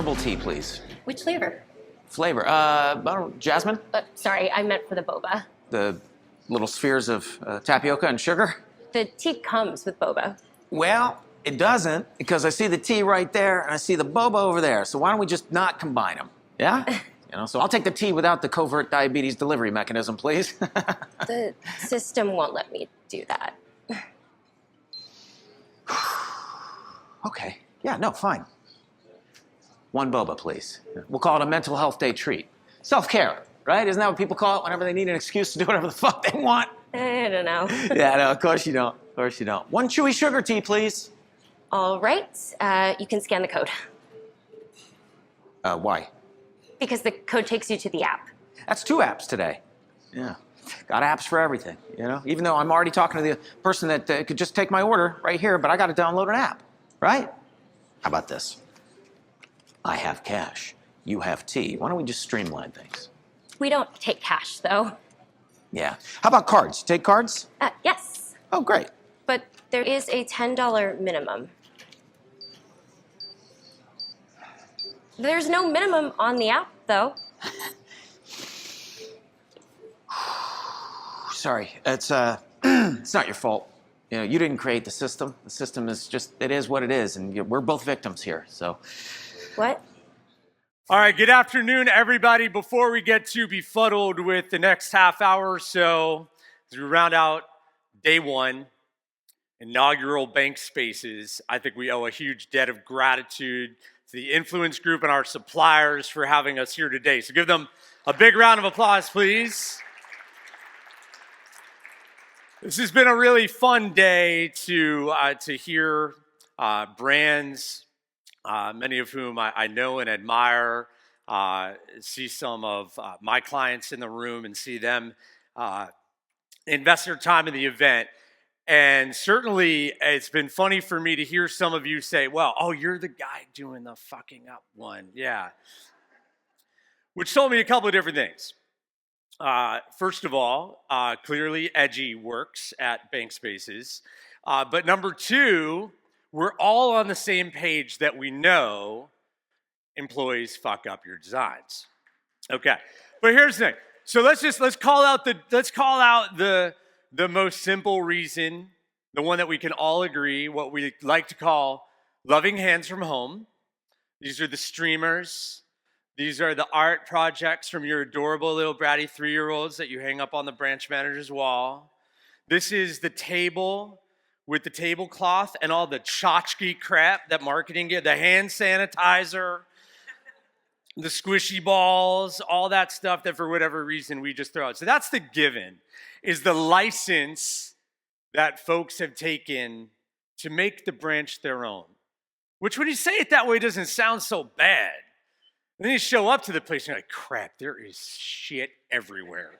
herbal tea, please. Which flavor? Flavor, jasmine? Sorry, I meant for the boba. The little spheres of tapioca and sugar? The tea comes with boba. Well, it doesn't, because I see the tea right there and I see the boba over there. So why don't we just not combine them? Yeah? So I'll take the tea without the covert diabetes delivery mechanism, please. The system won't let me do that. Okay. Yeah, no, fine. One boba, please. We'll call it a mental health day treat. Self-care, right? Isn't that what people call it whenever they need an excuse to do whatever the fuck they want? I don't know. Yeah, no, of course you don't. Of course you don't. One chewy sugar tea, please. All right, you can scan the code. Why? Because the code takes you to the app. That's 2 apps today. Yeah. Got apps for everything, Even though I'm already talking to the person that could just take my order right here, but I got to download an app, right? How about this? I have cash. You have tea. Why don't we just streamline things? We don't take cash, though. Yeah. How about cards? You take cards? Yes. Oh, great. But there is a $10 minimum. There's no minimum on the app, though. Sorry, it's it's not your fault. You didn't create the system. The system is just, it is what it is, and we're both victims here, so. What? All right, good afternoon, everybody. Before we get too befuddled with the next half hour or so, as we round out day 1, inaugural BankSpaces, I think we owe a huge debt of gratitude to the Influence Group and our suppliers for having us here today. So give them a big round of applause, please. This has been a really fun day to hear brands, many of whom I know and admire, see some of my clients in the room and see them invest their time in the event. And certainly it's been funny for me to hear some of you say, well, oh, you're the guy doing the fucking up one. Yeah. Which told me a couple of different things. First of all, clearly edgy works at BankSpaces. But number 2, we're all on the same page that we know employees fuck up your designs. Okay, but here's the thing. So let's call out the most simple reason, the one that we can all agree, what we like to call loving hands from home. These are the streamers. These are the art projects from your adorable little bratty 3-year-olds that you hang up on the branch manager's wall. This is the table with the tablecloth and all the tchotchke crap that marketing get, the hand sanitizer, the squishy balls, all that stuff that for whatever reason we just throw out. So that's the given, is the license that folks have taken to make the branch their own. Which when you say it that way doesn't sound so bad. And then you show up to the place and you're like, crap, there is shit everywhere.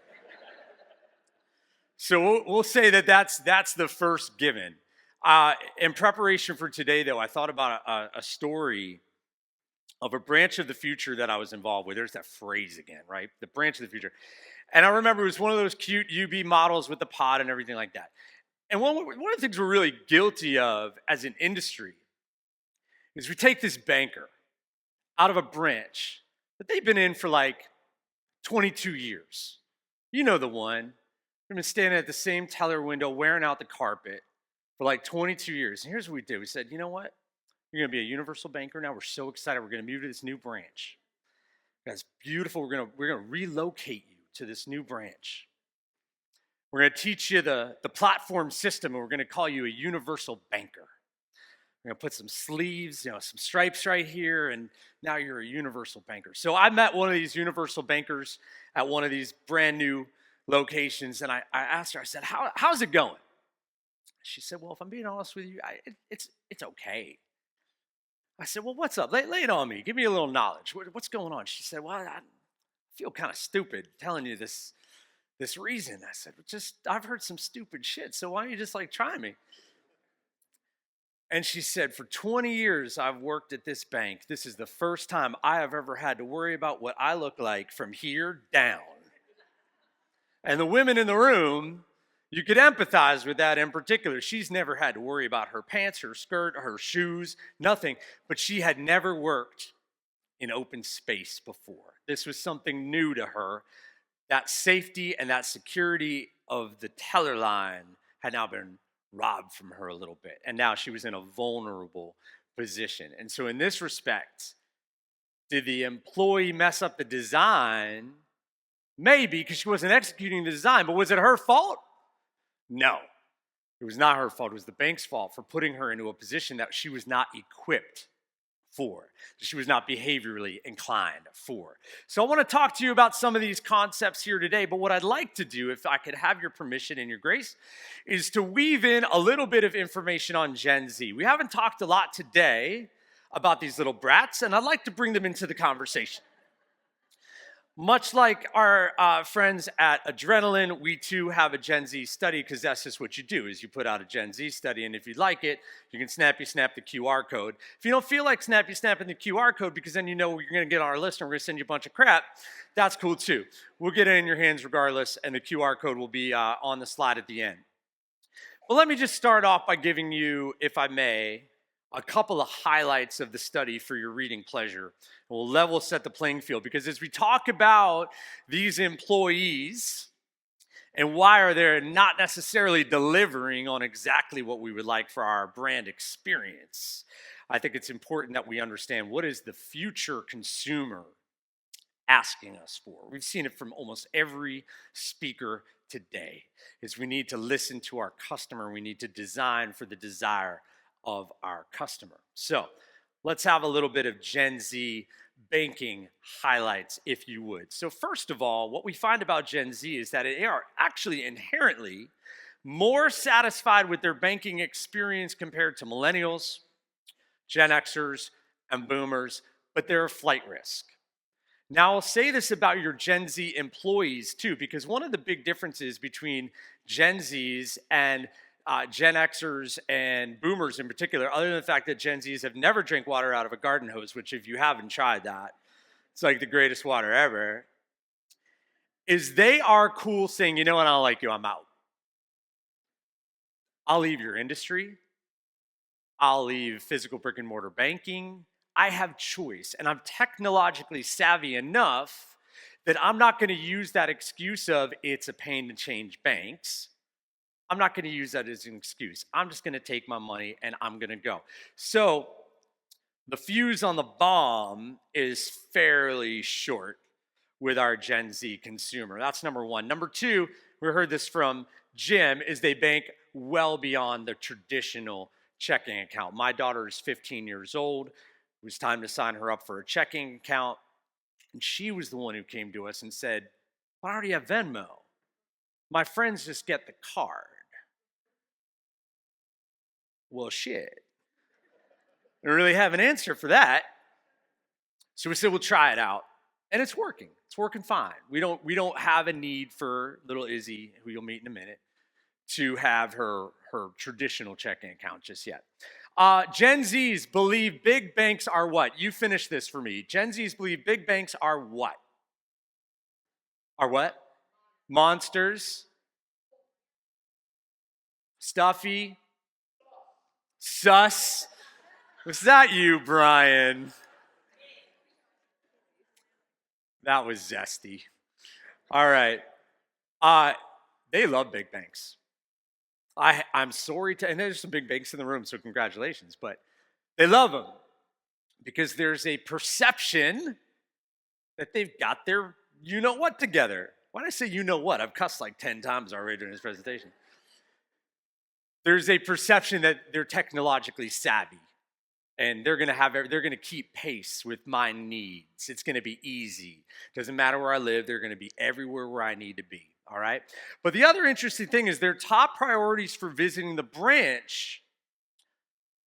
So we'll say that's the first given. In preparation for today, though, I thought about a story of a branch of the future that I was involved with. There's that phrase again, right? The branch of the future. And I remember it was one of those cute UB models with the pod and everything like that. And one of the things we're really guilty of as an industry is we take this banker out of a branch that they've been in for like 22 years. You know the one. They've been standing at the same teller window wearing out the carpet for like 22 years. And here's what we did. We said, you know what? You're going to be a universal banker now. We're so excited. We're going to move to this new branch. That's beautiful. We're going to relocate you to this new branch. We're going to teach you the platform system, and we're going to call you a universal banker. We're going to put some sleeves, some stripes right here, and now you're a universal banker. So I met one of these universal bankers at one of these brand new locations, and I asked her, I said, how's it going? She said, well, if I'm being honest with you, it's okay. I said, well, what's up? Lay it on me. Give me a little knowledge. What's going on? She said, well, I feel kind of stupid telling you this reason. I said, I've heard some stupid shit, so why don't you just try me? And she said, for 20 years I've worked at this bank. This is the first time I have ever had to worry about what I look like from here down. And the women in the room, you could empathize with that in particular. She's never had to worry about her pants, her skirt, her shoes, nothing. But she had never worked in open space before. This was something new to her. That safety and that security of the teller line had now been robbed from her a little bit. And now she was in a vulnerable position. And so in this respect, did the employee mess up the design? Maybe, because she wasn't executing the design, but was it her fault? No, it was not her fault. It was the bank's fault for putting her into a position that she was not equipped for, that she was not behaviorally inclined for. So I want to talk to you about some of these concepts here today, but what I'd like to do, if I could have your permission and your grace, is to weave in a little bit of information on Gen Z. We haven't talked a lot today about these little brats, and I'd like to bring them into the conversation. Much like our friends at Adrenaline, we too have a Gen Z study, because that's just what you do, is you put out a Gen Z study, and if you'd like it, you can snap the QR code. If you don't feel like snapping the QR code, because then you know you're going to get on our list and we're going to send you a bunch of crap, that's cool too. We'll get it in your hands regardless, and the QR code will be on the slide at the end. Well, let me just start off by giving you, if I may, a couple of highlights of the study for your reading pleasure. We'll level set the playing field, because as we talk about these employees and why are they not necessarily delivering on exactly what we would like for our brand experience, I think it's important that we understand what is the future consumer asking us for. We've seen it from almost every speaker today, is we need to listen to our customer. We need to design for the desire of our customer. So let's have a little bit of Gen Z banking highlights, if you would. So first of all, what we find about Gen Z is that they are actually inherently more satisfied with their banking experience compared to millennials, Gen Xers, and boomers, but they're a flight risk. Now, I'll say this about your Gen Z employees too, because one of the big differences between Gen Zs and Gen Xers and boomers in particular, other than the fact that Gen Zs have never drank water out of a garden hose, which if you haven't tried that, it's like the greatest water ever, is they are cool saying, you know what, I don't like you, I'm out. I'll leave your industry. I'll leave physical brick and mortar banking. I have choice, and I'm technologically savvy enough that I'm not going to use that excuse of it's a pain to change banks. I'm not going to use that as an excuse. I'm just going to take my money and I'm going to go. So the fuse on the bomb is fairly short with our Gen Z consumer. That's number one. Number two, we heard this from Jim, is they bank well beyond the traditional checking account. My daughter is 15 years old. It was time to sign her up for a checking account. And she was the one who came to us and said, well, I already have Venmo. My friends just get the card. Well, shit. I don't really have an answer for that. So we said, we'll try it out. And it's working. It's working fine. We don't have a need for little Izzy, who you'll meet in a minute, to have her traditional checking account just yet. Gen Zs believe big banks are what? You finish this for me. Gen Zs believe big banks are what? Are what? Monsters. Stuffy. Sus. Was that you, Brian? That was zesty. All right. They love big banks. I'm sorry to, and there's some big banks in the room, so congratulations, but they love them because there's a perception that they've got their you-know-what together. Why did I say you-know-what? I've cussed like 10 times already during this presentation. There's a perception that they're technologically savvy and they're going to keep pace with my needs. It's going to be easy. Doesn't matter where I live, they're going to be everywhere where I need to be. All right. But the other interesting thing is their top priorities for visiting the branch,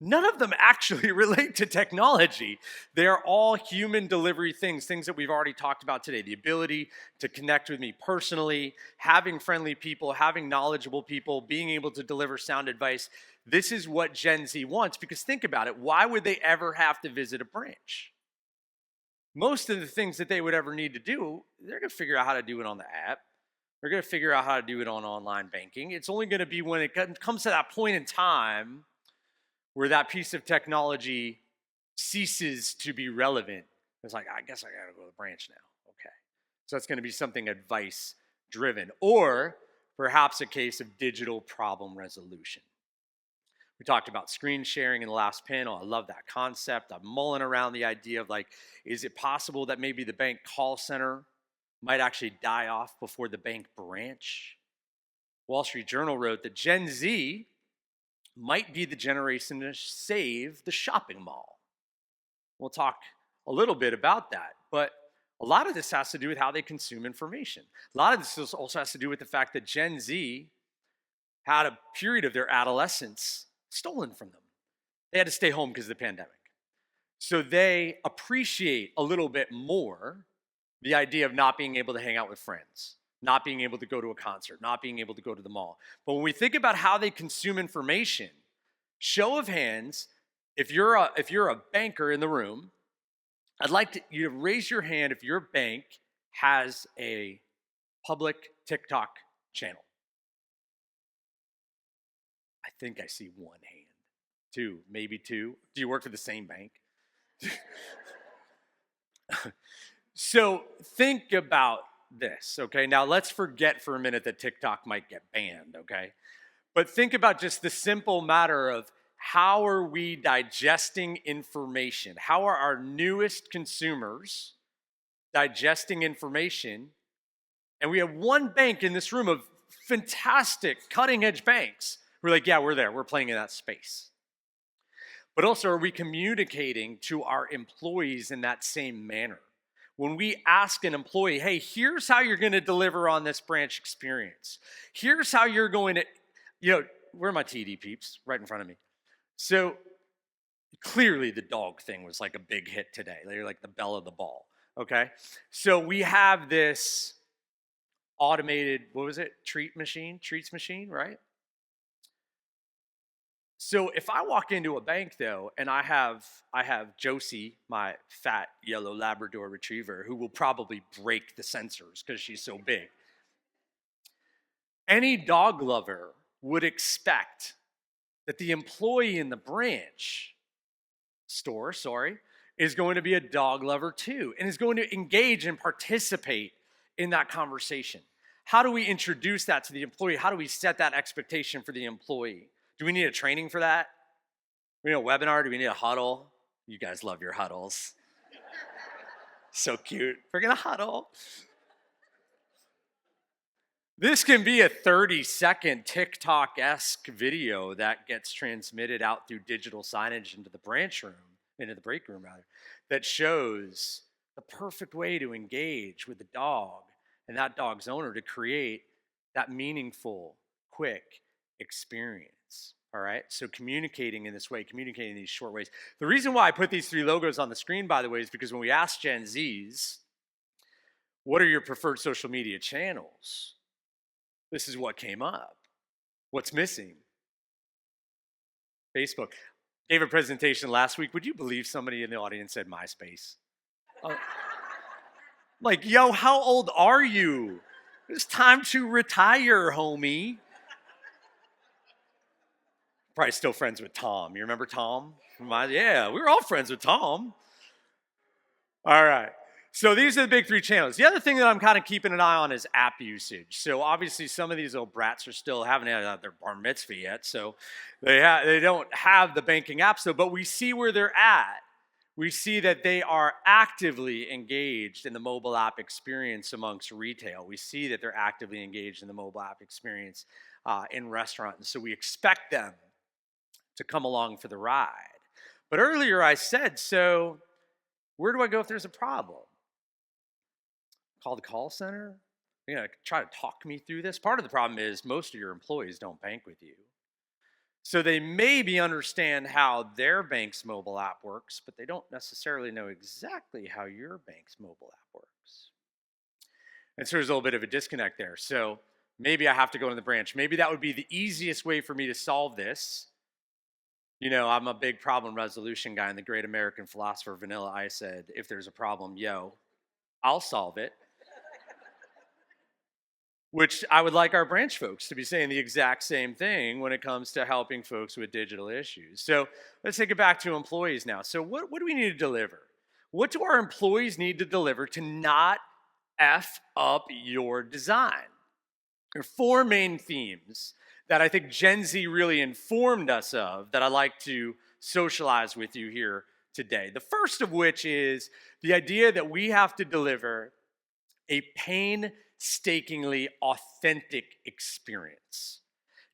none of them actually relate to technology. They're all human delivery things that we've already talked about today. The ability to connect with me personally, having friendly people, having knowledgeable people, being able to deliver sound advice. This is what Gen Z wants, because think about it. Why would they ever have to visit a branch? Most of the things that they would ever need to do, they're going to figure out how to do it on the app. They're going to figure out how to do it on online banking. It's only going to be when it comes to that point in time where that piece of technology ceases to be relevant It's like, I guess I got to go to the branch now. Okay. So it's going to be something advice driven, or perhaps a case of digital problem resolution. We talked about screen sharing in the last panel. I love that concept. I'm mulling around the idea of like, is it possible that maybe the bank call center might actually die off before the bank branch? Wall Street Journal wrote that Gen Z might be the generation to save the shopping mall. We'll talk a little bit about that, but a lot of this has to do with how they consume information. A lot of this also has to do with the fact that Gen Z had a period of their adolescence stolen from them. They had to stay home because of the pandemic. So they appreciate a little bit more the idea of not being able to hang out with friends, not being able to go to a concert, not being able to go to the mall. But when we think about how they consume information, show of hands, if you're a banker in the room, I'd like you to raise your hand if your bank has a public TikTok channel. I think I see one hand. Two, maybe two. Do you work for the same bank? So think about this, okay? Now let's forget for a minute that TikTok might get banned, okay? But think about just the simple matter of how are we digesting information? How are our newest consumers digesting information? And we have one bank in this room of fantastic cutting edge banks. We're like, yeah, we're there. We're playing in that space. But also, are we communicating to our employees in that same manner? When we ask an employee, hey, here's how you're going to deliver on this branch experience. Here's how you're going to, where are my TD peeps? Right in front of me. So clearly the dog thing was like a big hit today. They're like the belle of the ball, okay? So we have this automated, treats machine, right? So if I walk into a bank though, and I have Josie, my fat yellow Labrador retriever, who will probably break the sensors because she's so big. Any dog lover would expect that the employee in the branch store, is going to be a dog lover too, and is going to engage and participate in that conversation. How do we introduce that to the employee? How do we set that expectation for the employee? Do we need a training for that? Do we need a webinar? Do we need a huddle? You guys love your huddles. So cute. We're gonna huddle. This can be a 30-second TikTok-esque video that gets transmitted out through digital signage into the break room, that shows the perfect way to engage with the dog and that dog's owner to create that meaningful, quick experience. All right, so communicating in this way, communicating in these short ways. The reason why I put these three logos on the screen, by the way, is because when we asked Gen Zs, what are your preferred social media channels? This is what came up. What's missing? Facebook. Gave a presentation last week. Would you believe somebody in the audience said MySpace? Like, yo, how old are you? It's time to retire, homie. Probably still friends with Tom. You remember Tom? Yeah, we were all friends with Tom. All right. So these are the big three channels. The other thing that I'm kind of keeping an eye on is app usage. So obviously some of these little brats haven't had their bar mitzvah yet, so they don't have the banking apps though, but we see where they're at. We see that they are actively engaged in the mobile app experience amongst retail. We see that they're actively engaged in the mobile app experience in restaurants. And so we expect them to come along for the ride. But earlier I said, so where do I go if there's a problem? Call the call center? You're gonna try to talk me through this? Part of the problem is most of your employees don't bank with you. So they maybe understand how their bank's mobile app works, but they don't necessarily know exactly how your bank's mobile app works. And so there's a little bit of a disconnect there. So maybe I have to go to the branch. Maybe that would be the easiest way for me to solve this. I'm a big problem resolution guy, and the great American philosopher Vanilla Ice said, if there's a problem, I'll solve it. Which I would like our branch folks to be saying the exact same thing when it comes to helping folks with digital issues. So let's take it back to employees now. So what do we need to deliver? what do our employees need to deliver to not F up your design? There are four main themes that I think Gen Z really informed us of that I'd like to socialize with you here today. The first of which is the idea that we have to deliver a painstakingly authentic experience.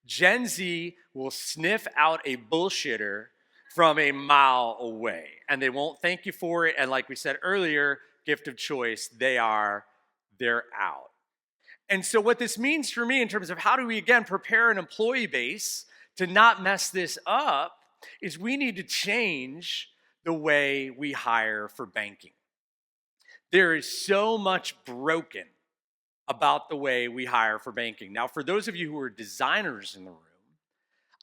Gen Z will sniff out a bullshitter from a mile away, and they won't thank you for it. And like we said earlier, gift of choice, they're out. And so what this means for me in terms of how do we, again, prepare an employee base to not mess this up is we need to change the way we hire for banking. There is so much broken about the way we hire for banking. Now, for those of you who are designers in the room,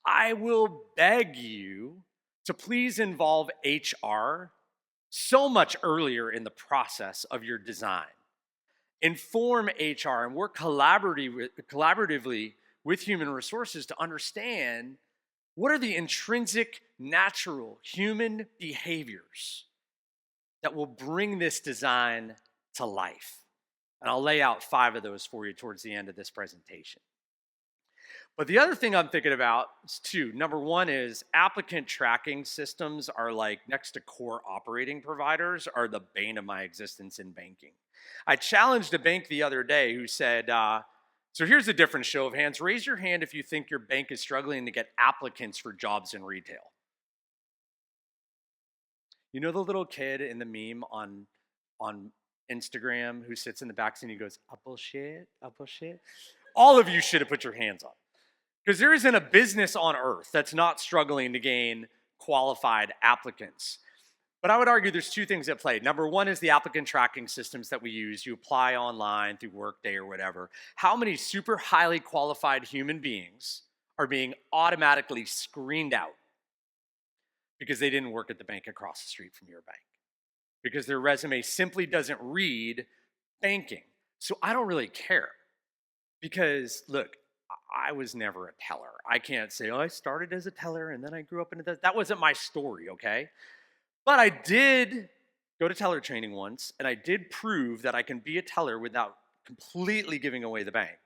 I will beg you to please involve HR so much earlier in the process of your design. Inform HR and work collaboratively with human resources to understand what are the intrinsic, natural human behaviors that will bring this design to life. And I'll lay out 5 of those for you towards the end of this presentation. But the other thing I'm thinking about is 2. Number 1 is applicant tracking systems are like next to core operating providers are the bane of my existence in banking. I challenged a bank the other day who said, so here's a different show of hands. Raise your hand if you think your bank is struggling to get applicants for jobs in retail. You know the little kid in the meme on Instagram who sits in the back seat and he goes, a bullshit, a bullshit? All of you should have put your hands up. Because there isn't a business on earth that's not struggling to gain qualified applicants. But I would argue there's 2 things at play. Number 1 is the applicant tracking systems that we use. You apply online through Workday or whatever. How many super highly qualified human beings are being automatically screened out because they didn't work at the bank across the street from your bank? Because their resume simply doesn't read banking. So I don't really care. Because, look, I was never a teller. I can't say, oh, I started as a teller and then I grew up into that. That wasn't my story, okay? But I did go to teller training once, and I did prove that I can be a teller without completely giving away the bank.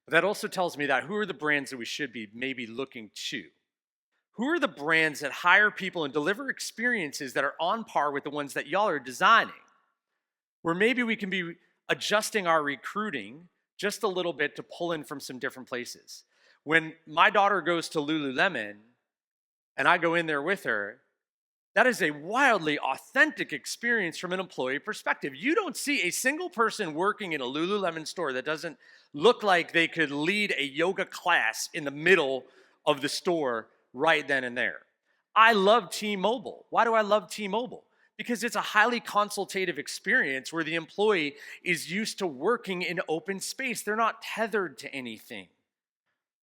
But that also tells me that who are the brands that we should be maybe looking to? Who are the brands that hire people and deliver experiences that are on par with the ones that y'all are designing? Where maybe we can be adjusting our recruiting just a little bit to pull in from some different places. When my daughter goes to Lululemon and I go in there with her, that is a wildly authentic experience from an employee perspective. You don't see a single person working in a Lululemon store that doesn't look like they could lead a yoga class in the middle of the store right then and there. I love T-Mobile. Why do I love T-Mobile? Because it's a highly consultative experience where the employee is used to working in open space. They're not tethered to anything.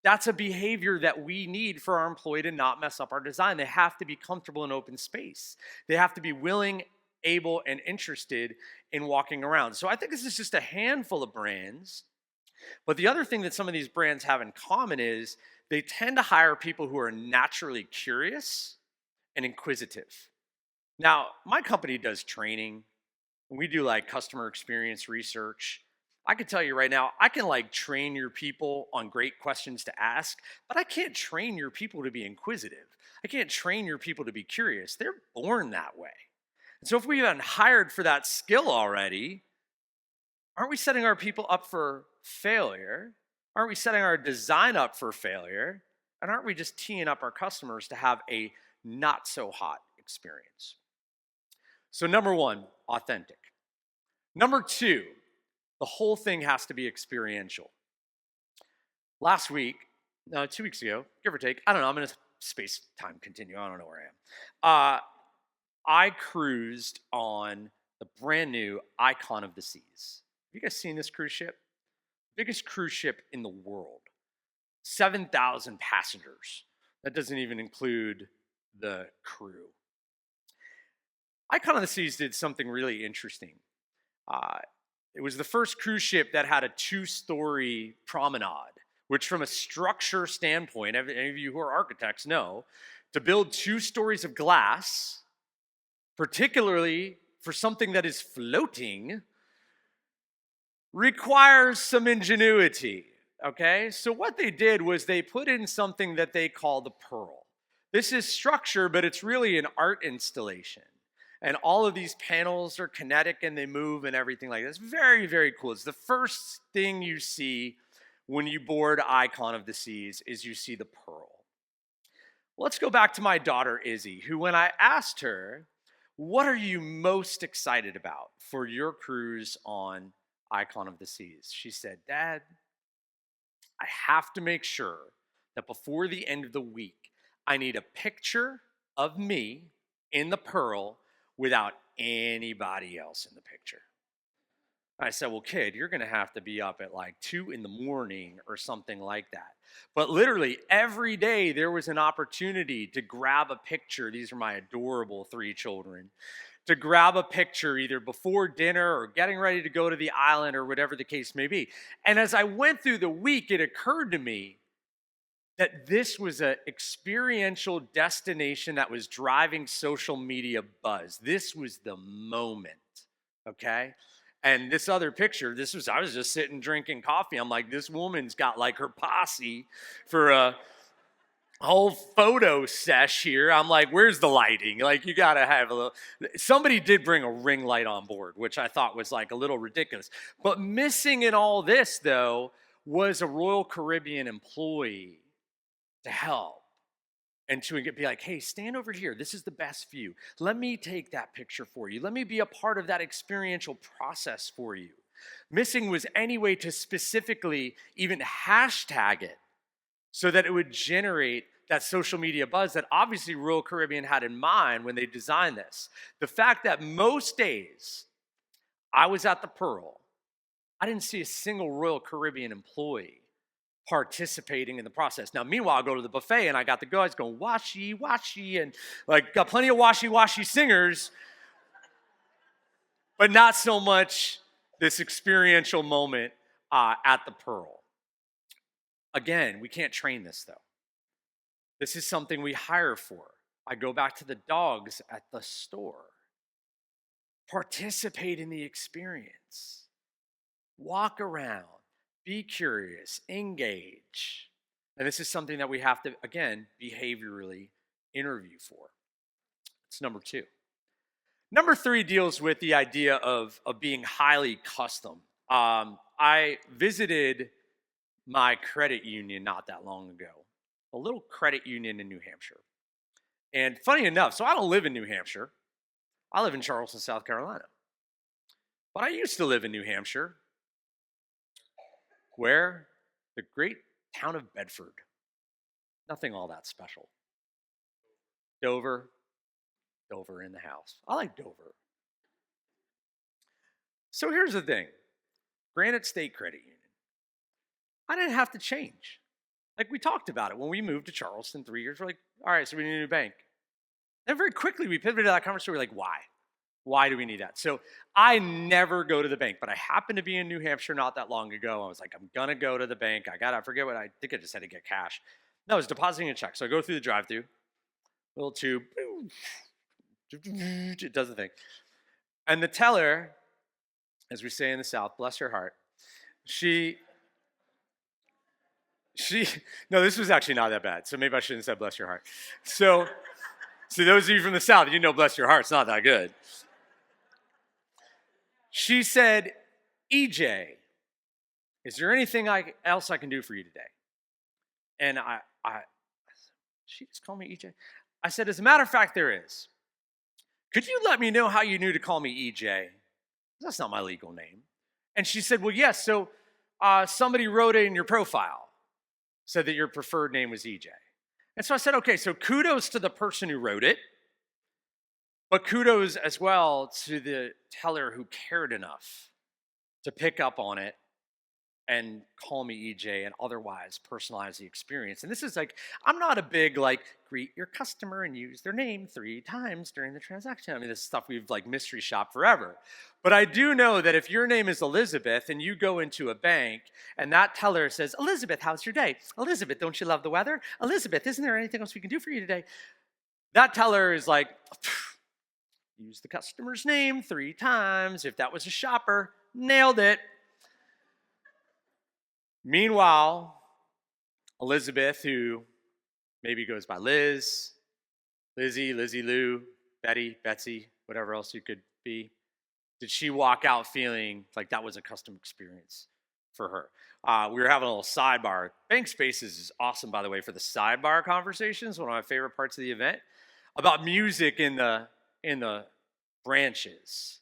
That's a behavior that we need for our employee to not mess up our design. They have to be comfortable in open space. They have to be willing, able, and interested in walking around. So I think this is just a handful of brands. But the other thing that some of these brands have in common is they tend to hire people who are naturally curious and inquisitive. Now, my company does training. We do like customer experience research. I can tell you right now, I can like train your people on great questions to ask, but I can't train your people to be inquisitive. I can't train your people to be curious. They're born that way. And so if we haven't hired for that skill already, aren't we setting our people up for failure? Aren't we setting our design up for failure? And aren't we just teeing up our customers to have a not so hot experience? So number 1, authentic. Number 2, the whole thing has to be experiential. Last week, 2 weeks ago, give or take, I don't know, I'm in a space-time continuum, I don't know where I am. I cruised on the brand new Icon of the Seas. Have you guys seen this cruise ship? Biggest cruise ship in the world. 7,000 passengers. That doesn't even include the crew. Icon of the Seas did something really interesting. It was the first cruise ship that had a 2-story promenade, which from a structure standpoint, any of you who are architects know, to build 2 stories of glass particularly for something that is floating, requires some ingenuity, okay? So what they did was they put in something that they call the pearl. This is structure, but it's really an art installation. And all of these panels are kinetic and they move and everything like that. It's very, very cool. It's the first thing you see when you board Icon of the Seas is you see the pearl. Let's go back to my daughter, Izzy, who when I asked her, what are you most excited about for your cruise on Icon of the Seas? She said, Dad, I have to make sure that before the end of the week, I need a picture of me in the pearl without anybody else in the picture. I said, well, kid, you're going to have to be up at like 2 a.m. or something like that. But literally every day there was an opportunity to grab a picture. These are my adorable 3 children. To grab a picture either before dinner or getting ready to go to the island or whatever the case may be. And as I went through the week, it occurred to me that this was an experiential destination that was driving social media buzz. This was the moment, okay? And this other picture, I was just sitting drinking coffee. I'm like, this woman's got like her posse for a whole photo sesh here. I'm like, where's the lighting? Like, you gotta have a little. Somebody did bring a ring light on board, which I thought was like a little ridiculous. But missing in all this, though, was a Royal Caribbean employee to help and to be like, hey, stand over here. This is the best view. Let me take that picture for you. Let me be a part of that experiential process for you. Missing was any way to specifically even hashtag it so that it would generate that social media buzz that obviously Royal Caribbean had in mind when they designed this. The fact that most days I was at the Pearl, I didn't see a single Royal Caribbean employee participating in the process. Now, meanwhile, I go to the buffet and I got the guys going, washi, washi, and like got plenty of washi, washi singers, but not so much this experiential moment at the Pearl. Again, we can't train this though. This is something we hire for. I go back to the dogs at the store. Participate in the experience. Walk around. Be curious, engage. And this is something that we have to, again, behaviorally interview for. It's number 2. Number 3 deals with the idea of being highly custom. I visited my credit union not that long ago, a little credit union in New Hampshire. And funny enough, so I don't live in New Hampshire. I live in Charleston, South Carolina. But I used to live in New Hampshire, where the great town of Bedford. Nothing all that special. Dover in the house. I like Dover. So here's the thing. Granite State Credit Union. I didn't have to change. Like we talked about it when we moved to Charleston 3 years. We're like, all right, so we need a new bank. And very quickly we pivoted to that conversation. We're like, why? Why do we need that? So I never go to the bank, but I happened to be in New Hampshire not that long ago. I was like, I'm going to go to the bank. I forget what I think I just had to get cash. No, I was depositing a check. So I go through the drive-thru, little tube, it does the thing. And the teller, as we say in the South, bless her heart, no, this was actually not that bad. So maybe I shouldn't have said bless your heart. So those of you from the South, you know bless your heart, it's not that good. She said, EJ, is there anything else I can do for you today? And she just called me EJ. I said, as a matter of fact, there is. Could you let me know how you knew to call me EJ? That's not my legal name. And she said, well, yes, so somebody wrote it in your profile, said that your preferred name was EJ. And so I said, okay, so kudos to the person who wrote it, but kudos as well to the teller who cared enough to pick up on it and call me EJ and otherwise personalize the experience. And this is like, I'm not a big greet your customer and use their name 3 times during the transaction. I mean, this stuff we've mystery shopped forever. But I do know that if your name is Elizabeth and you go into a bank and that teller says, Elizabeth, how's your day? Elizabeth, don't you love the weather? Elizabeth, isn't there anything else we can do for you today? That teller is like, use the customer's name 3 times. If that was a shopper, nailed it. Meanwhile, Elizabeth, who maybe goes by Liz, Lizzie, Lizzie Lou, Betty, Betsy, whatever else you could be, did she walk out feeling like that was a custom experience for her? We were having a little sidebar. BankSpaces is awesome, by the way, for the sidebar conversations. One of my favorite parts of the event about music in the branches.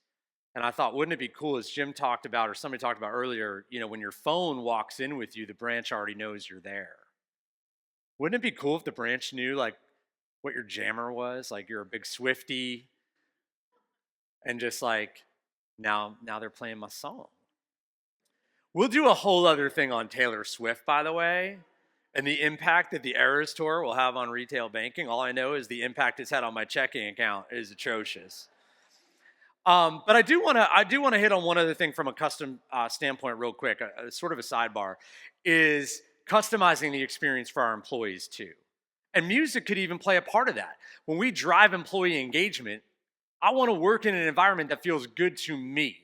And I thought, wouldn't it be cool, as Jim talked about, or somebody talked about earlier, when your phone walks in with you, the branch already knows you're there. Wouldn't it be cool if the branch knew like what your jammer was? Like you're a big Swiftie, and just like now they're playing my song. We'll do a whole other thing on Taylor Swift, by the way, and the impact that the Eras Tour will have on retail banking. All I know is the impact it's had on my checking account is atrocious. But I do want to hit on one other thing from a custom standpoint real quick, sort of a sidebar, is customizing the experience for our employees too. And music could even play a part of that. When we drive employee engagement, I want to work in an environment that feels good to me.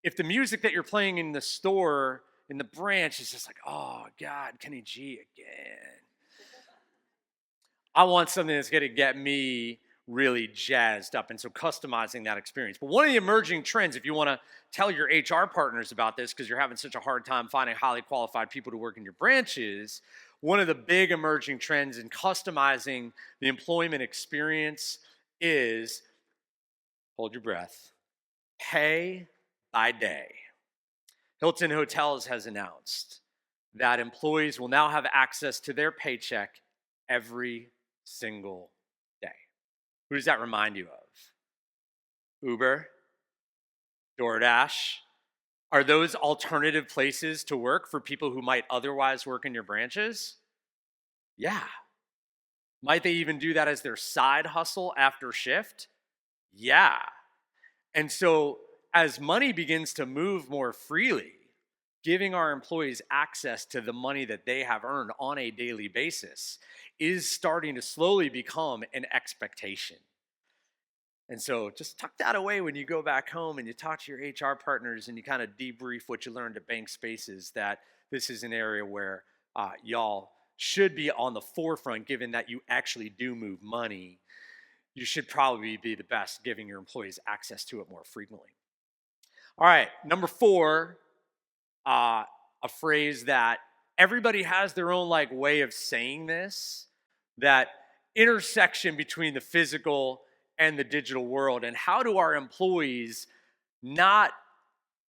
If the music that you're playing in the store, in the branch, is just like, oh God, Kenny G again. I want something that's going to get me really jazzed up, and so customizing that experience. But one of the emerging trends, if you want to tell your HR partners about this because you're having such a hard time finding highly qualified people to work in your branches, one of the big emerging trends in customizing the employment experience is, hold your breath, pay by day. Hilton Hotels has announced that employees will now have access to their paycheck every single day. Who does that remind you of? Uber? DoorDash? Are those alternative places to work for people who might otherwise work in your branches? Yeah. Might they even do that as their side hustle after shift? Yeah. And so as money begins to move more freely, giving our employees access to the money that they have earned on a daily basis is starting to slowly become an expectation. And so just tuck that away when you go back home and you talk to your HR partners and you kind of debrief what you learned at BankSpaces, that this is an area where y'all should be on the forefront, given that you actually do move money. You should probably be the best giving your employees access to it more frequently. All right, number 4, a phrase that everybody has their own way of saying this, that intersection between the physical and the digital world, and how do our employees not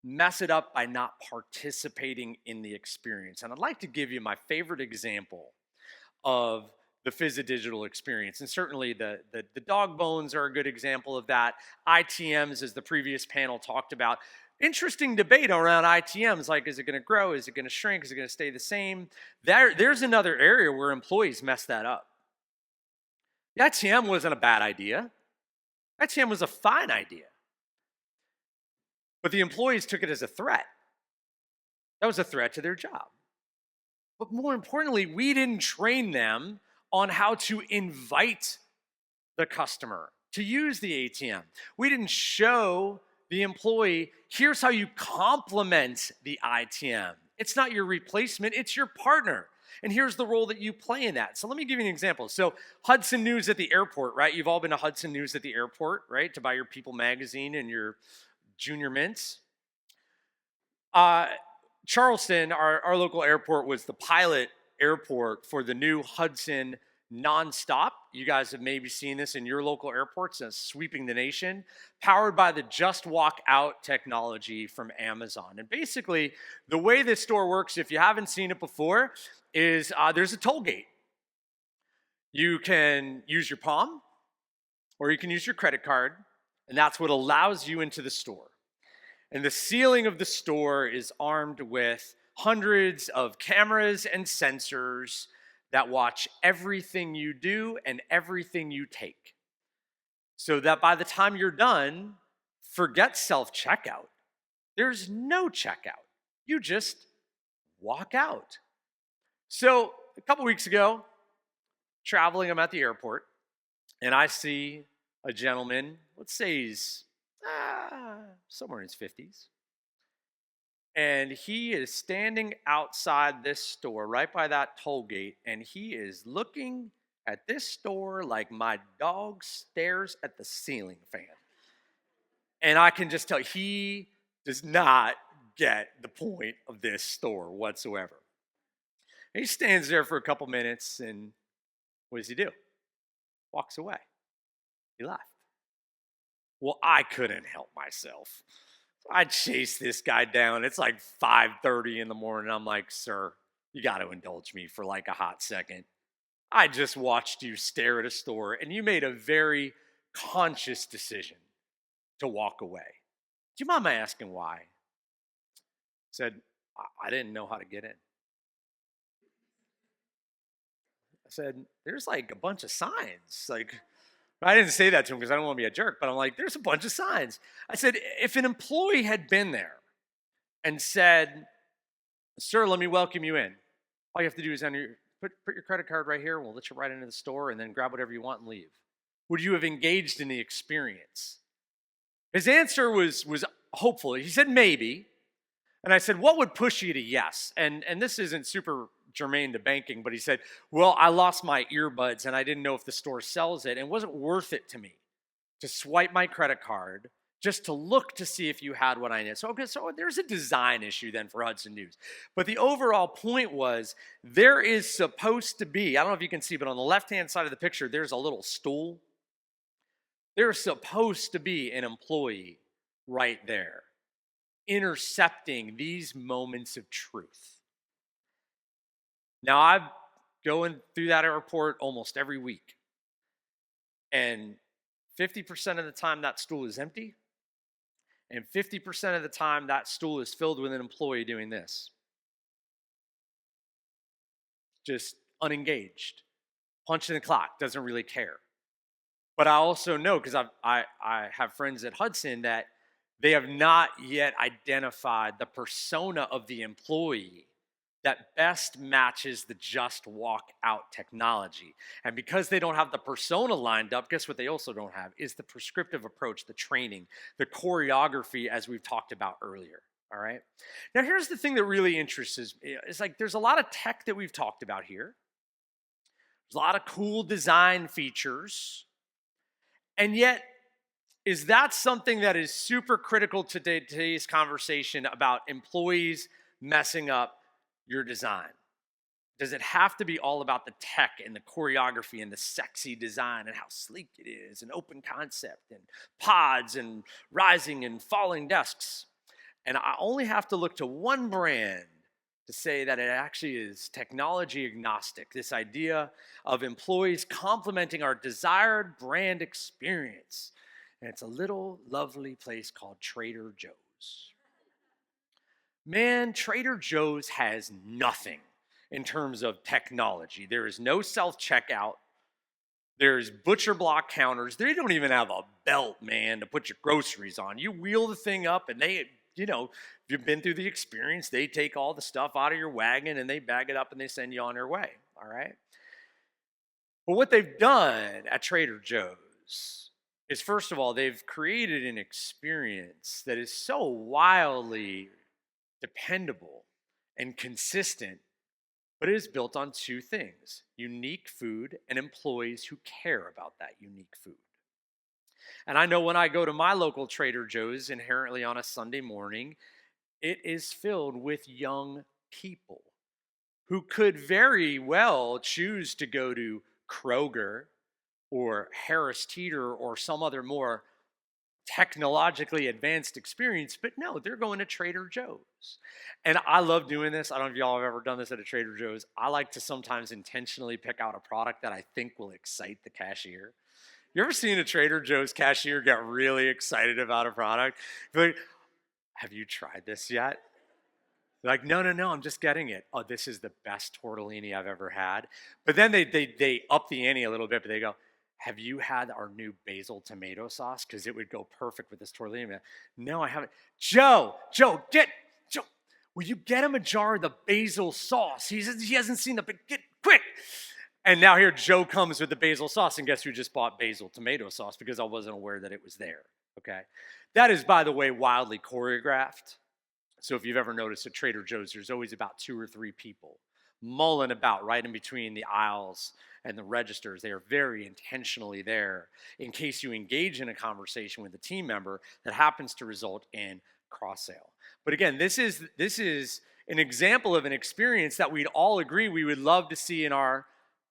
mess it up by not participating in the experience? And I'd like to give you my favorite example of the phys-digital experience. And certainly the dog bones are a good example of that. ITMs, as the previous panel talked about. Interesting debate around ITMs, like is it going to grow? Is it going to shrink? Is it going to stay the same? There's another area where employees mess that up. The ITM wasn't a bad idea. ITM was a fine idea. But the employees took it as a threat. That was a threat to their job. But more importantly, we didn't train them on how to invite the customer to use the ATM. We didn't show the employee, here's how you complement the ITM. It's not your replacement, it's your partner. And here's the role that you play in that. So let me give you an example. So Hudson News at the airport, right? You've all been to Hudson News at the airport, right? To buy your People magazine and your Junior Mints. Charleston, our local airport, was the pilot airport for the new Hudson Nonstop. You guys have maybe seen this in your local airports, sweeping the nation, powered by the Just Walk Out technology from Amazon. And basically, the way this store works, if you haven't seen it before, is there's a toll gate. You can use your palm, or you can use your credit card, and that's what allows you into the store. And the ceiling of the store is armed with hundreds of cameras and sensors that watch everything you do and everything you take. So that by the time you're done, forget self-checkout. There's no checkout. You just walk out. So a couple weeks ago, traveling, I'm at the airport, and I see a gentleman, let's say he's somewhere in his 50s, and he is standing outside this store right by that toll gate, and he is looking at this store like my dog stares at the ceiling fan. And I can just tell he does not get the point of this store whatsoever. And he stands there for a couple minutes, and what does he do? Walks away. He left. Well, I couldn't help myself. I chased this guy down. It's like 5:30 in the morning. I'm like, sir, you got to indulge me for like a hot second. I just watched you stare at a store, and you made a very conscious decision to walk away. Do you mind my asking why? I said, I didn't know how to get in. I said, there's like a bunch of signs. Like, I didn't say that to him because I don't want to be a jerk, but I'm like, there's a bunch of signs. I said, if an employee had been there and said, sir, let me welcome you in. All you have to do is put your credit card right here, and we'll let you right into the store and then grab whatever you want and leave. Would you have engaged in the experience? His answer was hopeful. He said maybe. And I said, what would push you to yes? And this isn't super germane to banking, but he said, well, I lost my earbuds and I didn't know if the store sells it. And it wasn't worth it to me to swipe my credit card just to look to see if you had what I needed. So there's a design issue then for Hudson News. But the overall point was there is supposed to be, I don't know if you can see, but on the left-hand side of the picture, there's a little stool. There's supposed to be an employee right there intercepting these moments of truth. Now, I'm going through that airport almost every week. And 50% of the time that stool is empty. And 50% of the time that stool is filled with an employee doing this. Just unengaged. Punching the clock, doesn't really care. But I also know, because I have friends at Hudson, that they have not yet identified the persona of the employee that best matches the just walk out technology. And because they don't have the persona lined up, guess what they also don't have is the prescriptive approach, the training, the choreography, as we've talked about earlier. All right. Now, here's the thing that really interests us. It's like there's a lot of tech that we've talked about here. There's a lot of cool design features. And yet, is that something that is super critical to today's conversation about employees messing up your design? Does it have to be all about the tech and the choreography and the sexy design and how sleek it is and open concept and pods and rising and falling desks? And I only have to look to one brand to say that it actually is technology agnostic, this idea of employees complementing our desired brand experience. And it's a little lovely place called Trader Joe's. Man, Trader Joe's has nothing in terms of technology. There is no self-checkout. There's butcher block counters. They don't even have a belt, man, to put your groceries on. You wheel the thing up and they, if you've been through the experience, they take all the stuff out of your wagon and they bag it up and they send you on your way, all right? But what they've done at Trader Joe's is, first of all, they've created an experience that is so wildly dependable and consistent, but it is built on two things: unique food and employees who care about that unique food. And I know when I go to my local Trader Joe's inherently on a Sunday morning, it is filled with young people who could very well choose to go to Kroger or Harris Teeter or some other more technologically advanced experience, but no, they're going to Trader Joe's. And I love doing this. I don't know if y'all have ever done this at a Trader Joe's. I like to sometimes intentionally pick out a product that I think will excite the cashier. You ever seen a Trader Joe's cashier get really excited about a product? Be like, have you tried this yet? They're like, no, I'm just getting it. Oh, this is the best tortellini I've ever had. But then they up the ante a little bit, but they go, have you had our new basil tomato sauce? Because it would go perfect with this tortellini. No, I haven't. Joe, will you get him a jar of the basil sauce? He hasn't seen the, get quick. And now here Joe comes with the basil sauce, and guess who just bought basil tomato sauce because I wasn't aware that it was there, okay? That is, by the way, wildly choreographed. So if you've ever noticed at Trader Joe's, there's always about 2 or 3 people mulling about right in between the aisles and the registers. They are very intentionally there in case you engage in a conversation with a team member that happens to result in cross-sale. But again, this is an example of an experience that we'd all agree we would love to see in our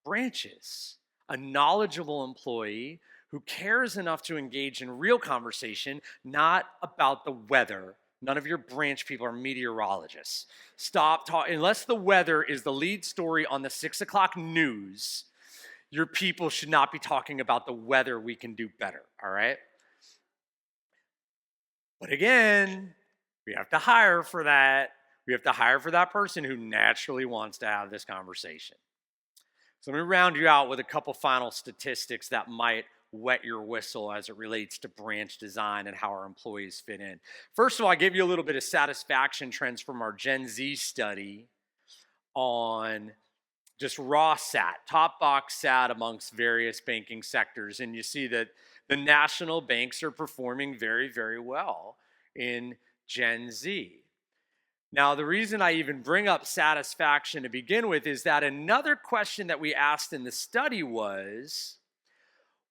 branches. A knowledgeable employee who cares enough to engage in real conversation, not about the weather. None of your branch people are meteorologists. Stop talking, unless the weather is the lead story on the 6 o'clock news, your people should not be talking about the weather we can do better, all right? But again, we have to hire for that. We have to hire for that person who naturally wants to have this conversation. So let me round you out with a couple final statistics that might wet your whistle as it relates to branch design and how our employees fit in. First of all, I gave you a little bit of satisfaction trends from our Gen Z study on just raw SAT, top box SAT amongst various banking sectors. And you see that the national banks are performing very, very well in Gen Z. Now, the reason I even bring up satisfaction to begin with is that another question that we asked in the study was,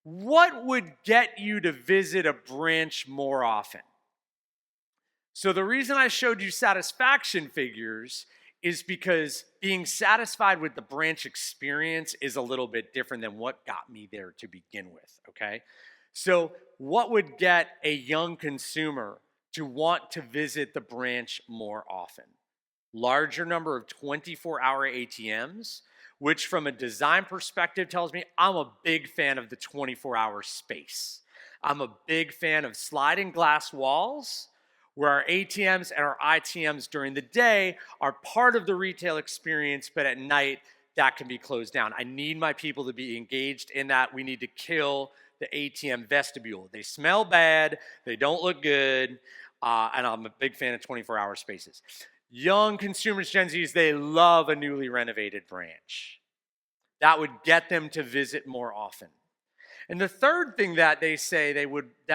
what would get you to visit a branch more often? So the reason I showed you satisfaction figures is because being satisfied with the branch experience is a little bit different than what got me there to begin with, okay? So what would get a young consumer to want to visit the branch more often? Larger number of 24-hour ATMs, which from a design perspective tells me I'm a big fan of the 24-hour space. I'm a big fan of sliding glass walls where our ATMs and our ITMs during the day are part of the retail experience, but at night that can be closed down. I need my people to be engaged in that. We need to kill the ATM vestibule. They smell bad, they don't look good, and I'm a big fan of 24-hour spaces. Young consumers, Gen Zs, they love a newly renovated branch. That would get them to visit more often. And the third thing that they say that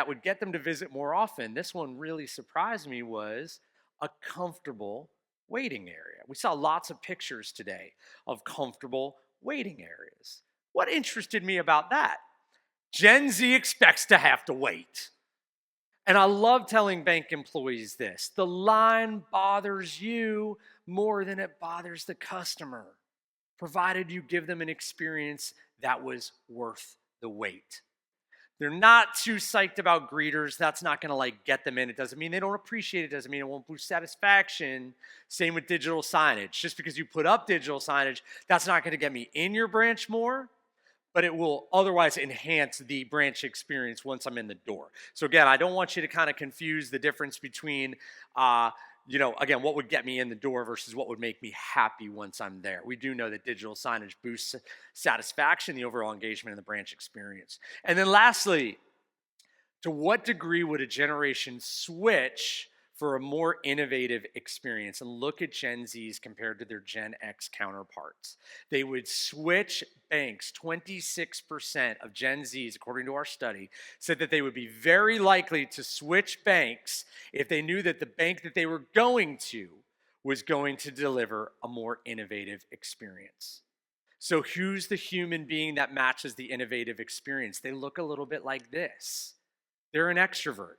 would get them to visit more often, this one really surprised me, was a comfortable waiting area. We saw lots of pictures today of comfortable waiting areas. What interested me about that? Gen Z expects to have to wait. And I love telling bank employees this: the line bothers you more than it bothers the customer, provided you give them an experience that was worth the wait. They're not too psyched about greeters. That's not gonna get them in. It doesn't mean they don't appreciate it. Doesn't mean it won't boost satisfaction. Same with digital signage. Just because you put up digital signage, that's not gonna get me in your branch more, but it will otherwise enhance the branch experience once I'm in the door. So again, I don't want you to kind of confuse the difference between, again, what would get me in the door versus what would make me happy once I'm there. We do know that digital signage boosts satisfaction, the overall engagement in the branch experience. And then lastly, to what degree would a generation switch for a more innovative experience? And look at Gen Zs compared to their Gen X counterparts. They would switch banks. 26% of Gen Zs, according to our study, said that they would be very likely to switch banks if they knew that the bank that they were going to was going to deliver a more innovative experience. So who's the human being that matches the innovative experience? They look a little bit like this. They're an extrovert.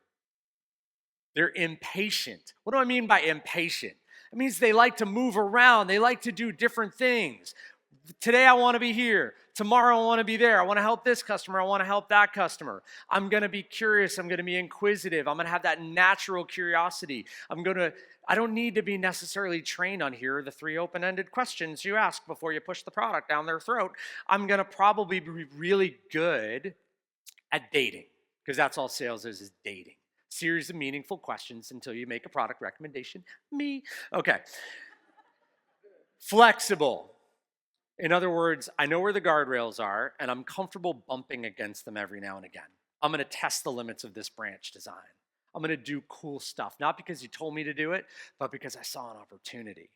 They're impatient. What do I mean by impatient? It means they like to move around. They like to do different things. Today I want to be here. Tomorrow I want to be there. I want to help this customer. I want to help that customer. I'm going to be curious. I'm going to be inquisitive. I'm going to have that natural curiosity. I don't need to be necessarily trained on here are the 3 open-ended questions you ask before you push the product down their throat. I'm going to probably be really good at dating, because that's all sales is dating. Series of meaningful questions until you make a product recommendation. Me. Okay. Flexible. In other words, I know where the guardrails are, and I'm comfortable bumping against them every now and again. I'm going to test the limits of this branch design. I'm going to do cool stuff, not because you told me to do it, but because I saw an opportunity.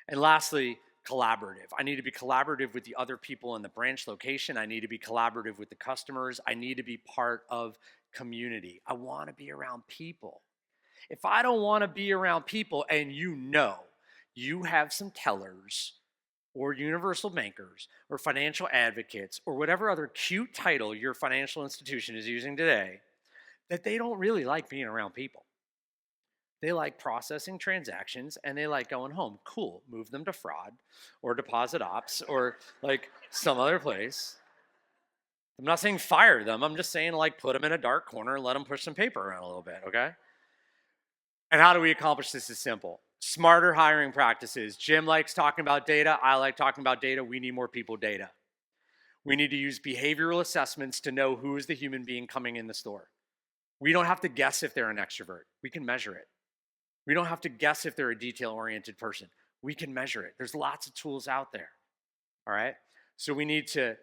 And lastly, collaborative. I need to be collaborative with the other people in the branch location. I need to be collaborative with the customers. I need to be part of community. I want to be around people. If I don't want to be around people, and you have some tellers or universal bankers or financial advocates or whatever other cute title your financial institution is using today, that they don't really like being around people. They like processing transactions and they like going home. Cool, move them to fraud or deposit ops or like some other place. I'm not saying fire them. I'm just saying like put them in a dark corner and let them push some paper around a little bit, okay? And how do we accomplish this? Is simple. Smarter hiring practices. Jim likes talking about data. I like talking about data. We need more people data. We need to use behavioral assessments to know who is the human being coming in the store. We don't have to guess if they're an extrovert. We can measure it. We don't have to guess if they're a detail-oriented person. We can measure it. There's lots of tools out there, all right? So we need to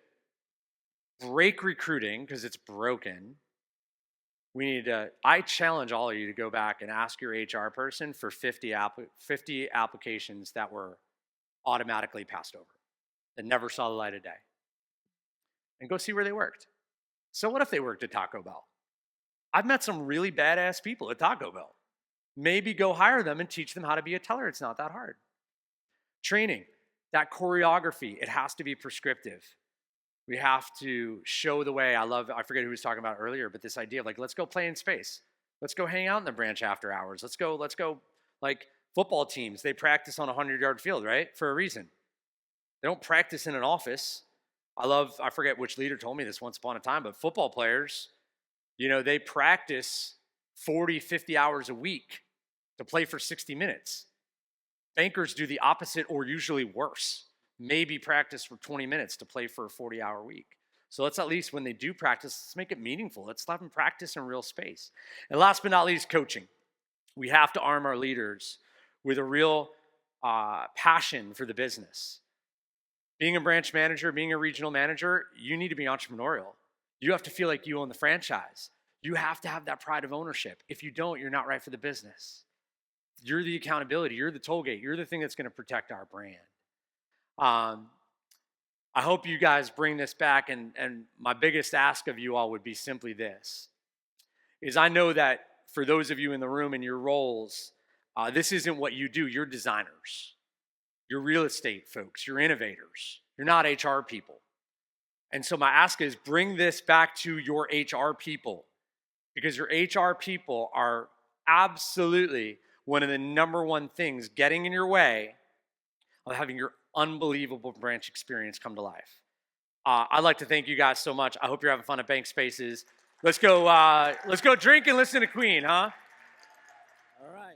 break recruiting because it's broken. I challenge all of you to go back and ask your HR person for 50 applications that were automatically passed over, that never saw the light of day. And go see where they worked. So what if they worked at Taco Bell? I've met some really badass people at Taco Bell. Maybe go hire them and teach them how to be a teller. It's not that hard. Training, that choreography, it has to be prescriptive. We have to show the way. I forget who was talking about earlier, but this idea of like, let's go play in space. Let's go hang out in the branch after hours. Let's go, like football teams, they practice on a 100-yard field, right? For a reason. They don't practice in an office. I forget which leader told me this once upon a time, but football players, they practice 40, 50 hours a week to play for 60 minutes. Bankers do the opposite or usually worse. Maybe practice for 20 minutes to play for a 40-hour week. So let's at least, when they do practice, let's make it meaningful. Let's let them practice in real space. And last but not least, coaching. We have to arm our leaders with a real passion for the business. Being a branch manager, being a regional manager, you need to be entrepreneurial. You have to feel like you own the franchise. You have to have that pride of ownership. If you don't, you're not right for the business. You're the accountability. You're the toll gate. You're the thing that's going to protect our brand. I hope you guys bring this back, and my biggest ask of you all would be simply this, is I know that for those of you in the room in your roles, this isn't what you do. You're designers. You're real estate folks. You're innovators. You're not HR people. And so my ask is bring this back to your HR people, because your HR people are absolutely one of the number one things getting in your way of having your unbelievable branch experience come to life. I'd like to thank you guys so much. I hope you're having fun at BankSpaces. Let's go drink and listen to Queen, huh? All right.